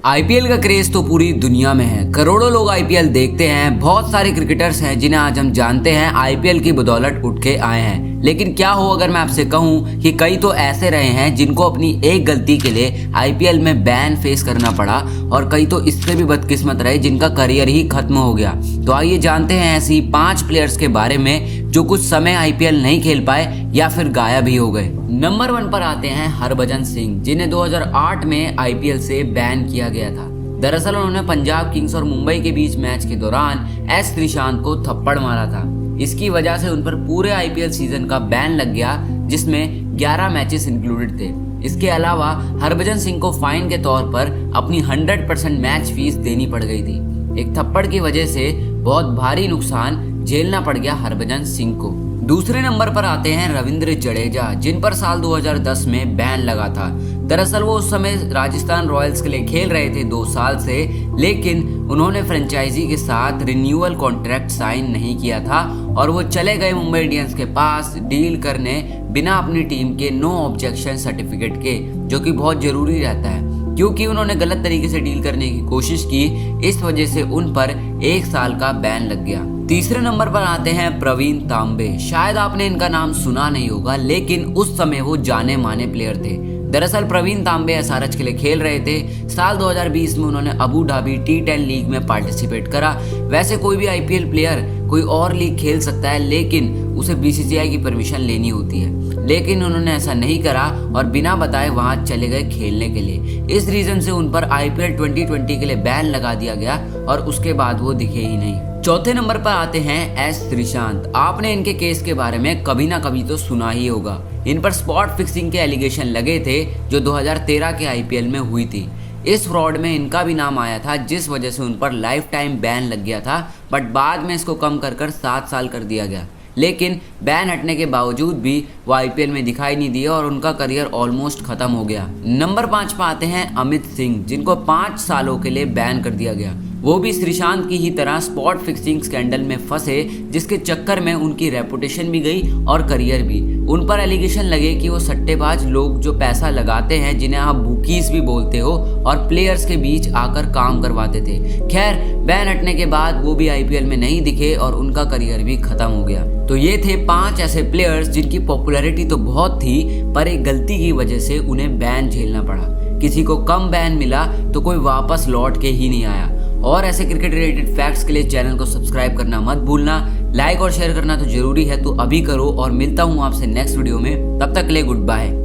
IPL का craze तो पूरी दुनिया में है। करोड़ों लोग आईपीएल देखते हैं। बहुत सारे क्रिकेटर्स हैं जिन्हें आज हम जानते हैं आईपीएल की बदौलत उठ के आए हैं। लेकिन क्या हो अगर मैं आपसे कहूं कि कई तो ऐसे रहे हैं जिनको अपनी एक गलती के लिए आईपीएल में बैन फेस करना पड़ा और कई तो इससे भी बदकिस्मत रहे जिनका करियर ही खत्म हो गया। तो आइए जानते हैं ऐसी 5 प्लेयर्स के बारे में जो कुछ समय आईपीएल नहीं खेल पाए या फिर गायब ही हो गए। नंबर 1 पर आते हैं हरभजन सिंह, जिन्हें 2008 में आईपीएल से बैन किया गया था। दरअसल उन्होंने पंजाब किंग्स और मुंबई के बीच मैच के दौरान एस श्रीशांत को थप्पड़ मारा था। इसकी वजह से उन पर पूरे आईपीएल सीजन का बैन लग गया, जिसमें 11 मैचेस इंक्लूडेड थे। इसके अलावा हरभजन सिंह को फाइन के तौर पर अपनी 100% मैच फीस देनी पड़ गई थी। एक थप्पड़ की वजह से बहुत भारी नुकसान झेलना पड़ गया हरभजन सिंह को। दूसरे नंबर पर आते हैं रविंद्र जडेजा, जिन पर साल 2010 में बैन लगा था। दरअसल वो उस समय राजस्थान रॉयल्स के लिए खेल रहे थे 2 साल से, लेकिन उन्होंने फ्रेंचाइजी के साथ रिन्यूअल कॉन्ट्रैक्ट साइन नहीं किया था और वो चले गए मुंबई इंडियंस के पास डील करने बिना अपनी टीम के नो ऑब्जेक्शन सर्टिफिकेट के, जो कि बहुत जरूरी रहता है क्योंकि उन्होंने गलत तरीके से डील करने की कोशिश की। इस वजह से उन पर 1 साल का बैन लग गया। तीसरे नंबर पर आते हैं प्रवीण तांबे। शायद आपने इनका नाम सुना नहीं होगा, लेकिन उस समय वो जाने माने प्लेयर थे। दरअसल प्रवीण तांबे एसआरएच के लिए खेल रहे थे। साल 2020 में उन्होंने अबू धाबी T10 लीग में पार्टिसिपेट करा। वैसे कोई भी आईपीएल प्लेयर कोई और लीग खेल सकता है, लेकिन उसे बीसीसीआई की परमिशन लेनी होती है, लेकिन उन्होंने ऐसा नहीं करा और बिना बताए वहां चले गए खेलने के लिए। इस रीजन से उन पर आईपीएल 2020 के लिए बैन लगा दिया गया और उसके बाद वो दिखे ही नहीं। चौथे नंबर पर आते हैं एस श्रीशांत। आपने इनके केस के बारे में कभी ना कभी तो सुना ही होगा। इन पर स्पॉट फिक्सिंग के एलिगेशन लगे थे जो 2013 के आईपीएल में हुई थी। इस फ्रॉड में इनका भी नाम आया था, जिस वजह से उन पर लाइफ टाइम बैन लग गया था, बट बाद में इसको कम कर 7 साल कर दिया गया। लेकिन बैन हटने के बावजूद भी वो आईपीएल में दिखाई नहीं दिए और उनका करियर ऑलमोस्ट खत्म हो गया। नंबर 5 पर आते हैं अमित सिंह, जिनको 5 सालों के लिए बैन कर दिया गया। वो भी श्रीशांत की ही तरह स्पॉट फिक्सिंग स्कैंडल में फंसे, जिसके चक्कर में उनकी रेपुटेशन भी गई और करियर भी। उन पर एलिगेशन लगे कि वो सट्टेबाज लोग जो पैसा लगाते हैं, जिन्हें आप बुकीज भी बोलते हो, और प्लेयर्स के बीच आकर काम करवाते थे। खैर, बैन हटने के बाद वो भी आईपीएल में नहीं दिखे और उनका करियर भी खत्म हो गया। तो ये थे 5 ऐसे प्लेयर्स जिनकी पॉपुलैरिटी तो बहुत थी, पर एक गलती की वजह से उन्हें बैन झेलना पड़ा। किसी को कम बैन मिला तो कोई वापस लौट के ही नहीं आया। और ऐसे क्रिकेट रिलेटेड फैक्ट्स के लिए चैनल को सब्सक्राइब करना मत भूलना। लाइक और शेयर करना तो जरूरी है, तो अभी करो। और मिलता हूँ आपसे नेक्स्ट वीडियो में। तब तक के लिए गुड बाय।